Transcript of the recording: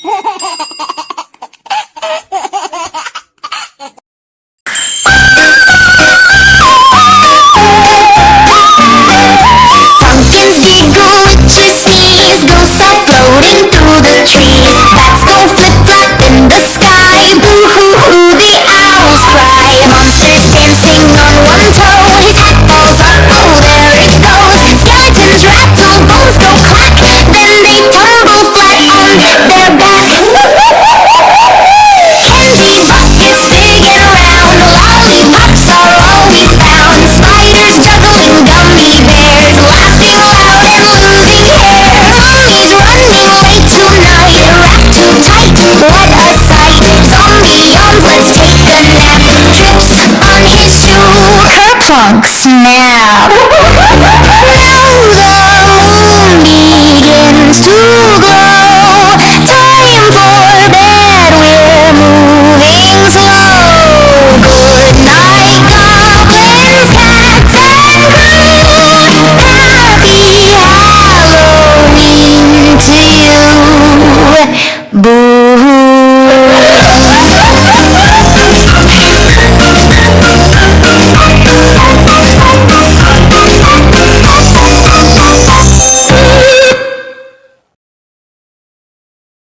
Pumpkins giggle, witches sneeze, ghosts are floating through the trees. Bats go flip-flop in the sky, boo-hoo-hoo, the owls cry. Monsters dancing on one toe, his hat falls off, oh there it goes. Skeletons rattle, bones go clack, then they tumble flat on their back. Candy buckets big and round, lollipops are all we found. Spiders juggling gummy bears, laughing loud and losing hair. Zombies running late tonight, wrapped too tight, what a sight. Zombie yawns, let's take a nap, trips on his shoe, kerplunk, snap. Now the moon begins to